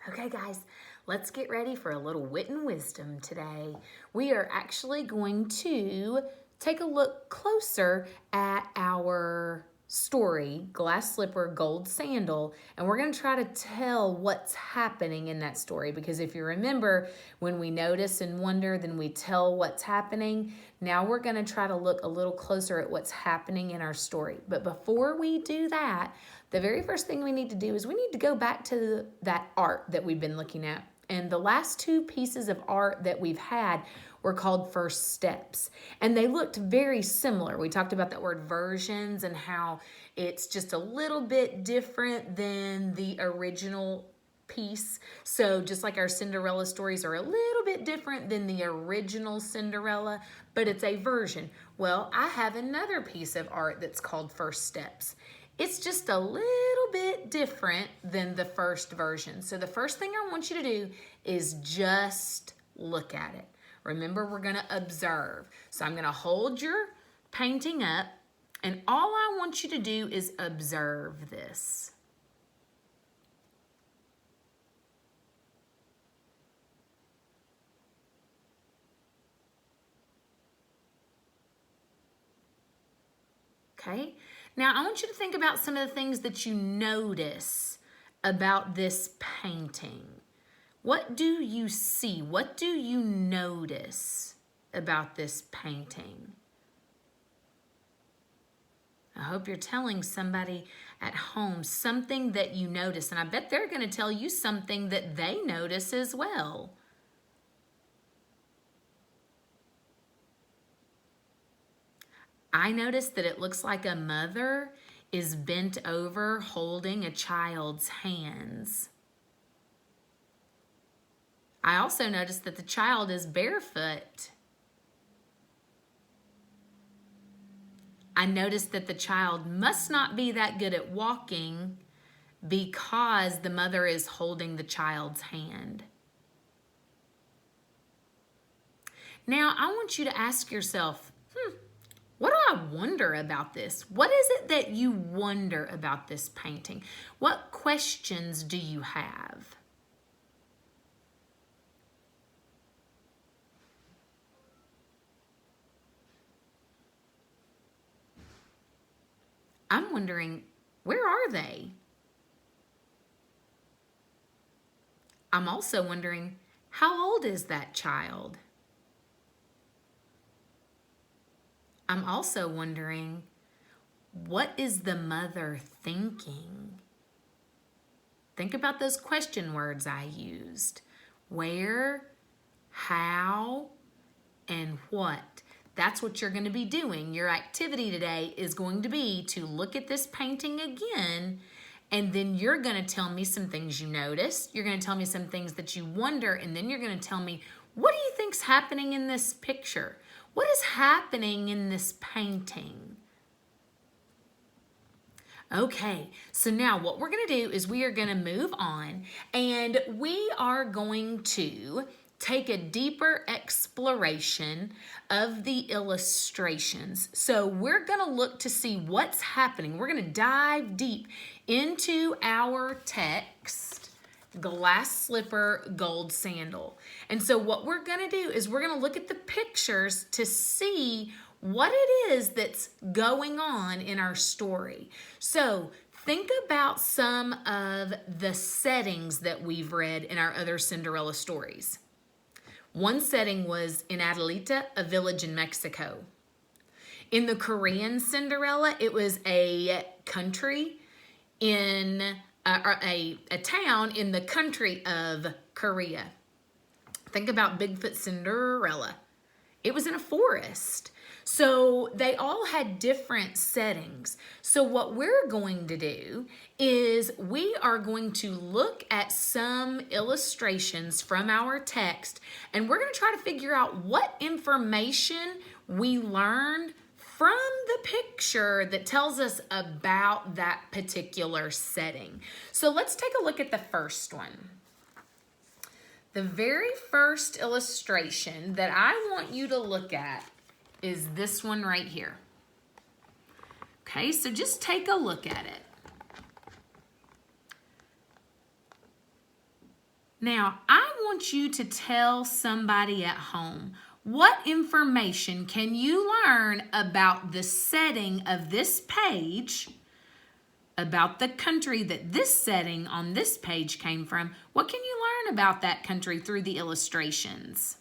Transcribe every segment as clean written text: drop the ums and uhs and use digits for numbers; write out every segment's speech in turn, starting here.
Okay, guys, let's get ready for a little wit and wisdom today. We are actually going to take a look closer at our story, Glass Slipper, Gold Sandal, and we're going to try to tell what's happening in that story, because if you remember, when we notice and wonder, then we tell what's happening. Now we're going to try to look a little closer at what's happening in our story. But before we do that, the very first thing we need to do is we need to go back to that art that we've been looking at. And the last two pieces of art that we've had were called first steps. And they looked very similar. We talked about that word versions and how it's just a little bit different than the original piece. So just like our Cinderella stories are a little bit different than the original Cinderella, but it's a version. Well, I have another piece of art that's called First Steps. It's just a little bit different than the first version. So the first thing I want you to do is just look at it. Remember, we're going to observe. So I'm going to hold your painting up, and all I want you to do is observe this. Okay? Now, I want you to think about some of the things that you notice about this painting. What do you see? What do you notice about this painting? I hope you're telling somebody at home something that you notice, and I bet they're going to tell you something that they notice as well. I noticed that it looks like a mother is bent over holding a child's hands. I also noticed that the child is barefoot. I noticed that the child must not be that good at walking because the mother is holding the child's hand. Now, I want you to ask yourself, what do I wonder about this? What is it that you wonder about this painting? What questions do you have? I'm wondering, where are they? I'm also wondering, how old is that child? I'm also wondering, what is the mother thinking? Think about those question words I used. Where, how, and what. That's what you're going to be doing. Your activity today is going to be to look at this painting again, and then you're going to tell me some things you noticed. You're going to tell me some things that you wonder, and then you're going to tell me, what do you think's happening in this picture? What is happening in this painting? Okay, so now what we're going to do is we are going to move on, and we are going to take a deeper exploration of the illustrations. So we're going to look to see what's happening. We're going to dive deep into our text, Glass Slipper, Gold Sandal. And so what we're going to do is we're going to look at the pictures to see what it is that's going on in our story. So think about some of the settings that we've read in our other Cinderella stories. One setting was in Adelita, a village in Mexico. In the Korean Cinderella, it was a country in a town in the country of Korea. Think about Bigfoot Cinderella. It was in a forest. So they all had different settings. So what we're going to do is we are going to look at some illustrations from our text, and we're going to try to figure out what information we learned from the picture that tells us about that particular setting. So let's take a look at the first one. The very first illustration that I want you to look at is this one right here. Okay, so just take a look at it. Now, I want you to tell somebody at home, what information can you learn about the setting of this page, about the country that this setting on this page came from? What can you learn about that country through the illustrations?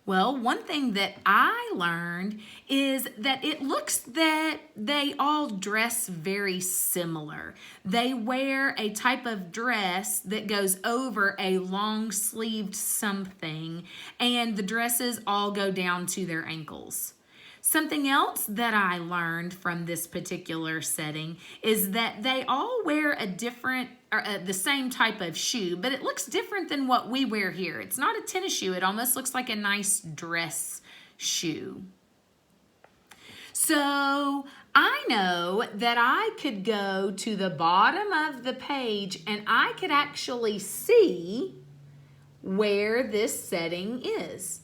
Well, one thing that I learned is that it looks that they all dress very similar. They wear a type of dress that goes over a long-sleeved something, and the dresses all go down to their ankles. Something else that I learned from this particular setting is that they all wear a different, or the same type of shoe, but it looks different than what we wear here. It's not a tennis shoe. It almost looks like a nice dress shoe. So I know that I could go to the bottom of the page and I could actually see where this setting is.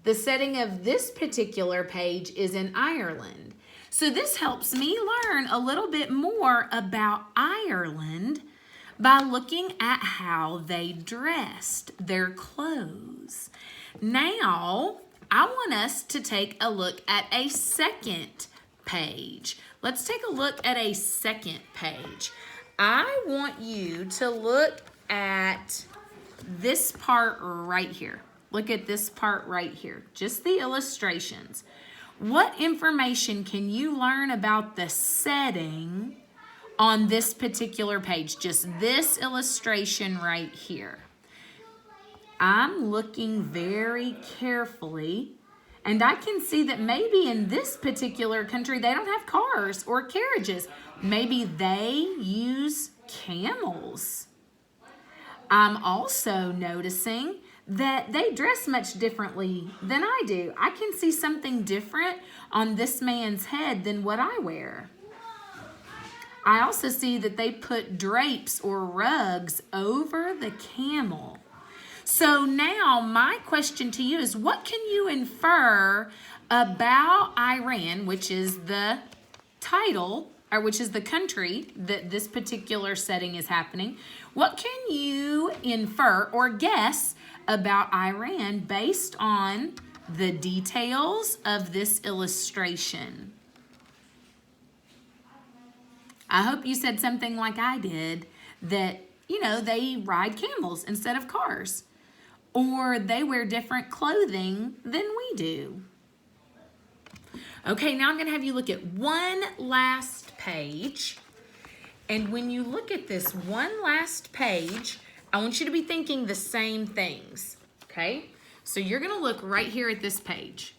The setting of this particular page is in Ireland. So this helps me learn a little bit more about Ireland by looking at how they dressed, their clothes. Now, I want us to take a look at a second page. Let's take a look at a second page. I want you to look at this part right here. Look at this part right here, just the illustrations. What information can you learn about the setting on this particular page? Just this illustration right here. I'm looking very carefully, and I can see that maybe in this particular country they don't have cars or carriages. Maybe they use camels. I'm also noticing that they dress much differently than I do. I can see something different on this man's head than what I wear. I also see that they put drapes or rugs over the camel. So now my question to you is, what can you infer about Iran, which is the title, or which is the country that this particular setting is happening? What can you infer or guess about Iran based on the details of this illustration? I hope you said something like I did, that, they ride camels instead of cars, or they wear different clothing than we do. Okay, now I'm going to have you look at one last page. And when you look at this one last page, I want you to be thinking the same things, okay? So you're going to look right here at this page.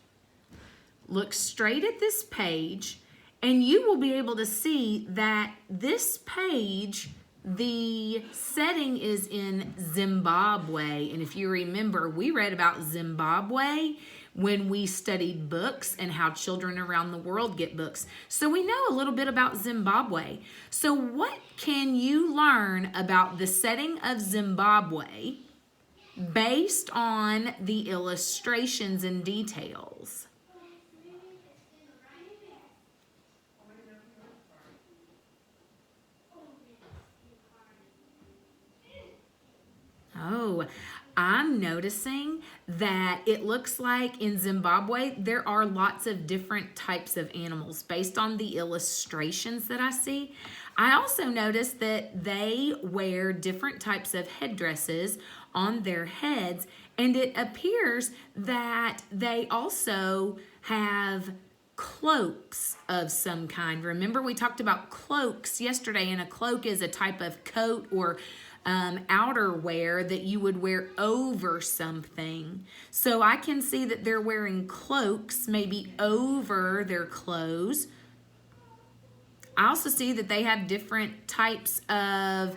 Look straight at this page, and you will be able to see that this page, the setting is in Zimbabwe. And if you remember, we read about Zimbabwe when we studied books and how children around the world get books. So we know a little bit about Zimbabwe. So what can you learn about the setting of Zimbabwe based on the illustrations and details? Oh, I'm noticing that it looks like in Zimbabwe there are lots of different types of animals based on the illustrations that I see. I also noticed that they wear different types of headdresses on their heads, and it appears that they also have cloaks of some kind. Remember, we talked about cloaks yesterday, and a cloak is a type of coat or outerwear that you would wear over something. So I can see that they're wearing cloaks, maybe over their clothes. I also see that they have different types of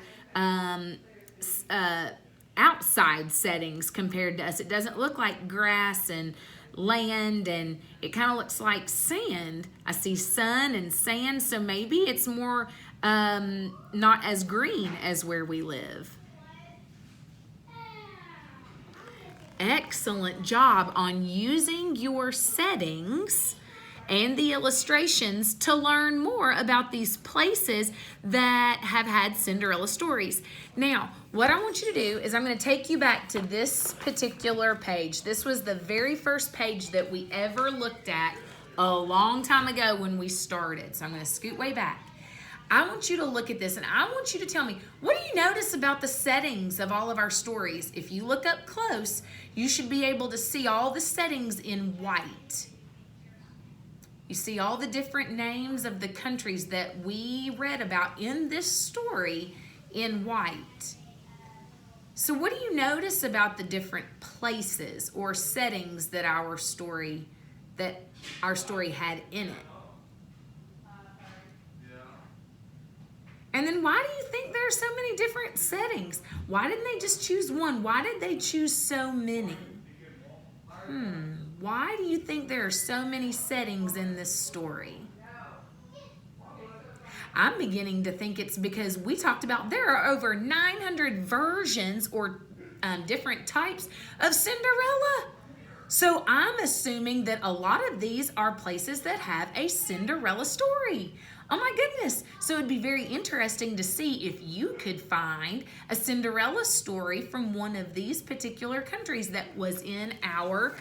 outside settings compared to us. It doesn't look like grass and land, and it kind of looks like sand. I see sun and sand, so maybe it's more not as green as where we live. excellent job on using your settings and the illustrations to learn more about these places that have had Cinderella stories. Now, what I want you to do is I'm going to take you back to this particular page. This was the very first page that we ever looked at a long time ago when we started. So I'm going to scoot way back. I want you to look at this and I want you to tell me, what do you notice about the settings of all of our stories? If you look up close, you should be able to see all the settings in white. You see all the different names of the countries that we read about in this story in white. So what do you notice about the different places or settings that our story had in it? And then why do you think there are so many different settings? Why didn't they just choose one? Why did they choose so many? Why do you think there are so many settings in this story? I'm beginning to think it's because we talked about there are over 900 versions or different types of Cinderella. So I'm assuming that a lot of these are places that have a Cinderella story. Oh my goodness. So it'd be very interesting to see if you could find a Cinderella story from one of these particular countries that was in our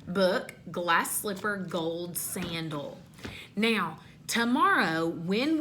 book, Glass Slipper Gold Sandal. Now, tomorrow when